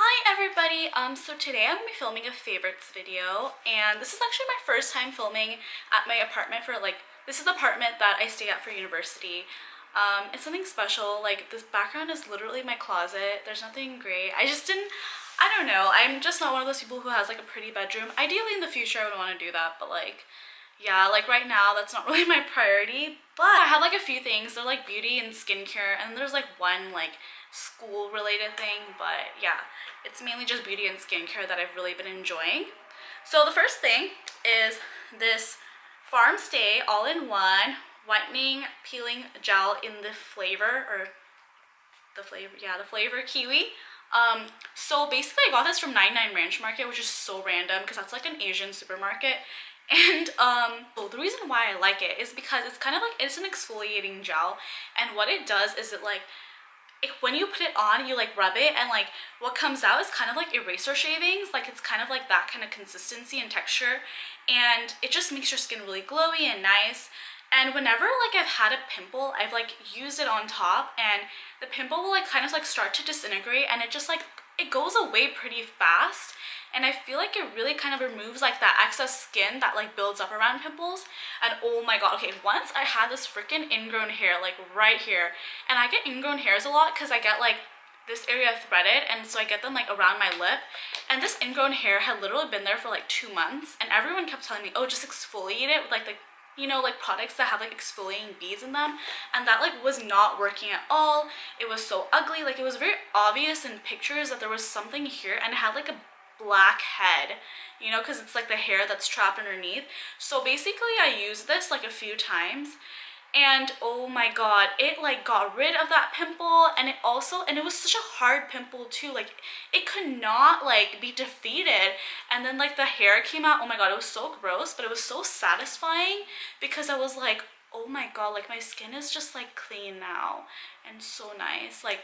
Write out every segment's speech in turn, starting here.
Hi everybody, so today I'm going to be filming a favorites video, and this is actually my first time filming at my apartment this is the apartment that I stay at for university. It's something special. Like, this background is literally my closet. There's nothing great. I don't know, I'm just not one of those people who has like a pretty bedroom. Ideally in the future I would want to do that, but yeah, like right now that's not really my priority. But I have like a few things. They're like beauty and skincare, and there's like one like school related thing, but yeah, it's mainly just beauty and skincare that I've really been enjoying. So the first thing is this Farm Stay all-in-one whitening peeling gel in the flavor, the flavor kiwi. So basically I got this from 99 Ranch Market, which is so random because that's like an Asian supermarket. And so the reason why I like it is because it's kind of like, it's an exfoliating gel, and what it does is when you put it on, you like rub it, and like what comes out is kind of like eraser shavings. Like, it's kind of like that kind of consistency and texture, and it just makes your skin really glowy and nice. And whenever like I've had a pimple, I've like used it on top, and the pimple will like kind of like start to disintegrate, and it just like, it goes away pretty fast. And I feel like it really kind of removes like that excess skin that like builds up around pimples. And oh my god, okay, once I had this freaking ingrown hair like right here, and I get ingrown hairs a lot because I get like this area threaded, and so I get them like around my lip, and this ingrown hair had literally been there for like 2 months, and everyone kept telling me, oh, just exfoliate it with like like products that have like exfoliating beads in them, and that like was not working at all. It was so ugly. Like, it was very obvious in pictures that there was something here, and it had like a black head, because it's like the hair that's trapped underneath. So basically I used this like a few times, and oh my god, it like got rid of that pimple. And it was such a hard pimple too, like it could not like be defeated. And then like the hair came out. Oh my god, it was so gross, but it was so satisfying because I was like, oh my god, like my skin is just like clean now and so nice. Like,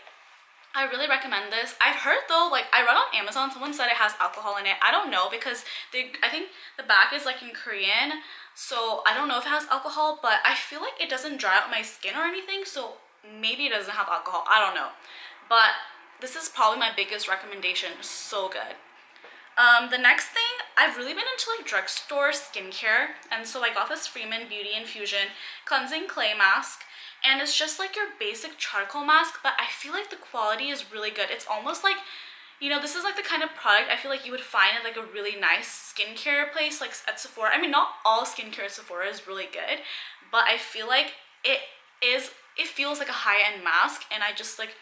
I really recommend this. I've heard though, like I read on Amazon, someone said it has alcohol in it. I don't know, because I think the back is like in Korean, so I don't know if it has alcohol, but I feel like it doesn't dry out my skin or anything, so maybe it doesn't have alcohol. I don't know. But this is probably my biggest recommendation. So good. The next thing, I've really been into like drugstore skincare, and so I got this Freeman Beauty Infusion Cleansing Clay Mask. And it's just like your basic charcoal mask, but I feel like the quality is really good. It's almost like, this is like the kind of product I feel like you would find at like a really nice skincare place, like at Sephora. I mean, not all skincare at Sephora is really good, but I feel like it feels like a high-end mask, and I just like,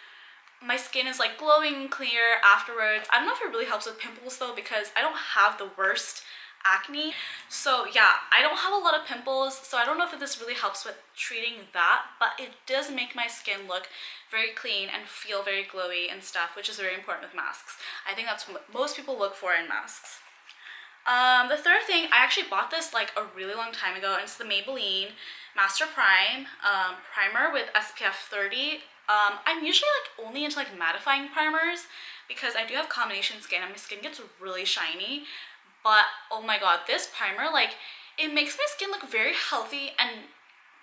my skin is like glowing and clear afterwards. I don't know if it really helps with pimples though, because I don't have the worst acne. So yeah, I don't have a lot of pimples, so I don't know if this really helps with treating that, but it does make my skin look very clean and feel very glowy and stuff, which is very important with masks. I think that's what most people look for in masks. The third thing, I actually bought this like a really long time ago, and it's the Maybelline Master Prime primer with SPF 30. I'm usually like only into like mattifying primers because I do have combination skin and my skin gets really shiny. But oh my god, this primer, like, it makes my skin look very healthy and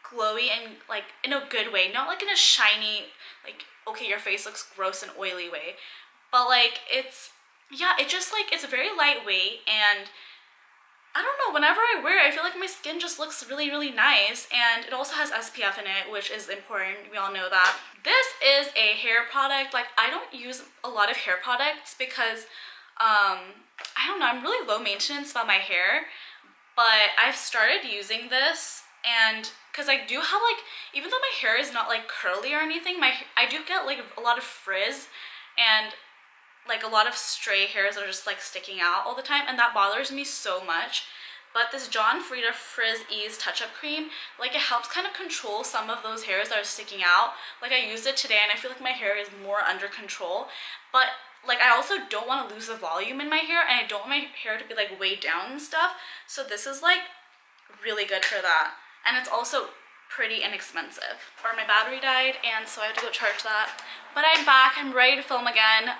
glowy, and like in a good way, not like in a shiny, like, okay, your face looks gross and oily way, but like it's just like, it's very lightweight, and I don't know, whenever I wear it, I feel like my skin just looks really, really nice. And it also has SPF in it, which is important. We all know that. This is a hair product. Like, I don't use a lot of hair products because I don't know, I'm really low maintenance about my hair, but I've started using this, and because I do have like, even though my hair is not like curly or anything, I do get like a lot of frizz and like a lot of stray hairs that are just like sticking out all the time, and that bothers me so much. But this Frieda Frizz Ease Touch-Up Cream, like, it helps kind of control some of those hairs that are sticking out. Like, I used it today and I feel like my hair is more under control, but like, I also don't want to lose the volume in my hair, and I don't want my hair to be like weighed down and stuff. So this is like really good for that, and it's also pretty inexpensive. Or my battery died, and so I had to go charge that. But I'm back, I'm ready to film again.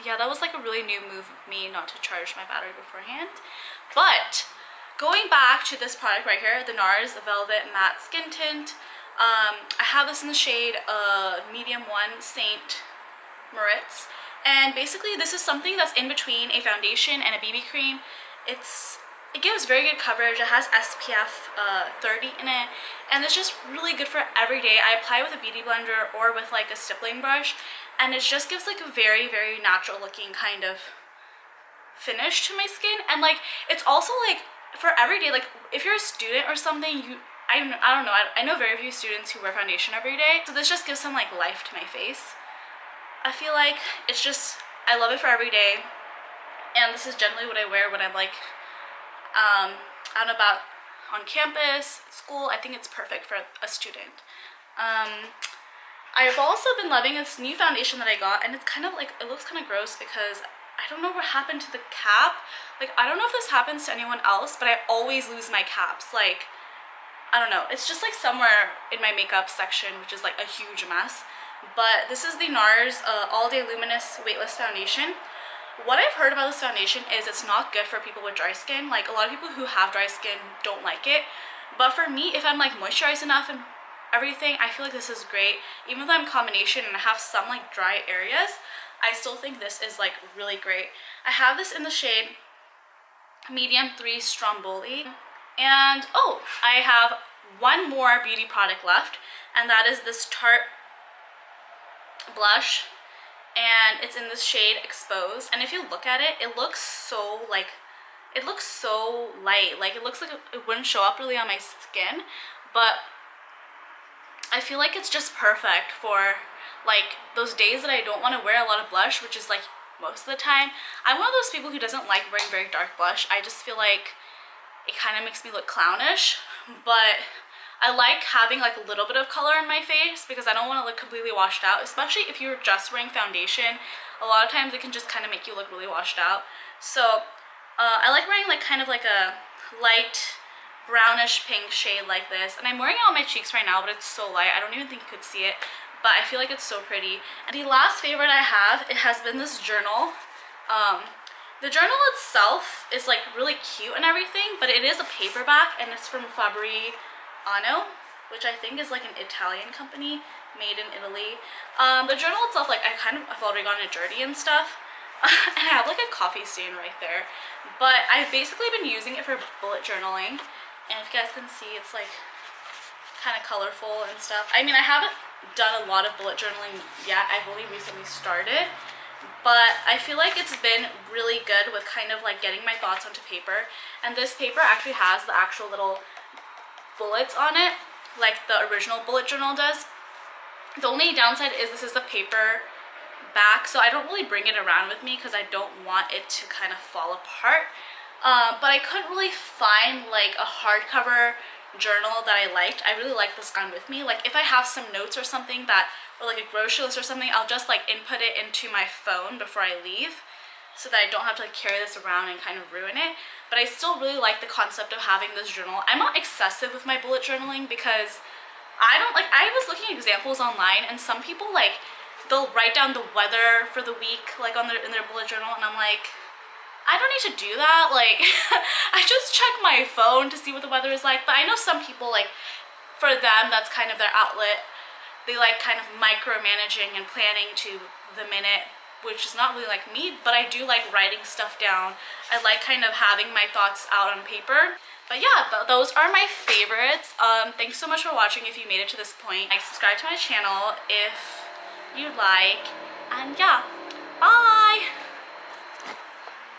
Yeah, that was like a really new move of me not to charge my battery beforehand. But going back to this product right here, the Nars Velvet Matte Skin Tint. I have this in the shade medium 1 Saint Moritz, And basically this is something that's in between a foundation and a BB cream. It gives very good coverage. It has SPF 30 in it, and it's just really good for every day. I apply with a beauty blender or with like a stippling brush, and it just gives like a very, very natural looking kind of finish to my skin. And like it's also like for every day, like if you're a student or something, I don't know, I know very few students who wear foundation every day, so this just gives some like life to my face. I feel like it's just, I love it for every day, and this is generally what I wear when I'm like out and about on campus, school. I think it's perfect for a student. I've also been loving this new foundation that I got, and it's kind of like, it looks kind of gross because I don't know what happened to the cap. Like, I don't know if this happens to anyone else, but I always lose my caps. Like, I don't know, it's just like somewhere in my makeup section, which is like a huge mess. But this is the Nars All Day Luminous Weightless Foundation. What I've heard about this foundation is it's not good for people with dry skin. Like, a lot of people who have dry skin don't like it. But for me, if I'm like moisturized enough and everything, I feel like this is great. Even though I'm combination and I have some like dry areas, I still think this is like really great. I have this in the shade Medium 3 Stromboli. And oh, I have one more beauty product left, and that is this Tarte blush, and it's in this shade Exposed. And if you look at it, it looks so like, it looks so light. Like, it looks like it wouldn't show up really on my skin, but I feel like it's just perfect for like those days that I don't want to wear a lot of blush, which is like most of the time. I'm one of those people who doesn't like wearing very dark blush. I just feel like it kind of makes me look clownish, but I like having like a little bit of color in my face because I don't want to look completely washed out, especially if you're just wearing foundation. A lot of times it can just kind of make you look really washed out. So I like wearing like kind of like a light brownish pink shade like this, and I'm wearing it on my cheeks right now, but it's so light I don't even think you could see it, but I feel like it's so pretty. And the last favorite I have, it has been this journal. The journal itself is like really cute and everything, but it is a paperback, and it's from FABRIANO, which I think is like an Italian company, made in Italy. The journal itself, like I've already gotten it dirty and stuff, and I have like a coffee stain right there, but I've basically been using it for bullet journaling, and if you guys can see, it's like kind of colorful and stuff. I mean, I haven't done a lot of bullet journaling yet, I've only recently started, but I feel like it's been really good with kind of like getting my thoughts onto paper. And this paper actually has the actual little bullets on it, like the original bullet journal does. The only downside is this is the paper back, so I don't really bring it around with me because I don't want it to kind of fall apart. But I couldn't really find like a hardcover journal that I liked. I really like this gun with me. Like if I have some notes or something that, or like a grocery list or something, I'll just like input it into my phone before I leave, so that I don't have to like carry this around and kind of ruin it. But I still really like the concept of having this journal. I'm not excessive with my bullet journaling because I don't like, I was looking at examples online, and some people like, they'll write down the weather for the week like in their bullet journal, and I'm like, I don't need to do that. Like I just check my phone to see what the weather is like. But I know some people, like for them, that's kind of their outlet. They like kind of micromanaging and planning to the minute, which is not really like me, but I do like writing stuff down. I like kind of having my thoughts out on paper. But yeah, those are my favorites. Thanks so much for watching if you made it to this point. Like, subscribe to my channel if you like, and yeah.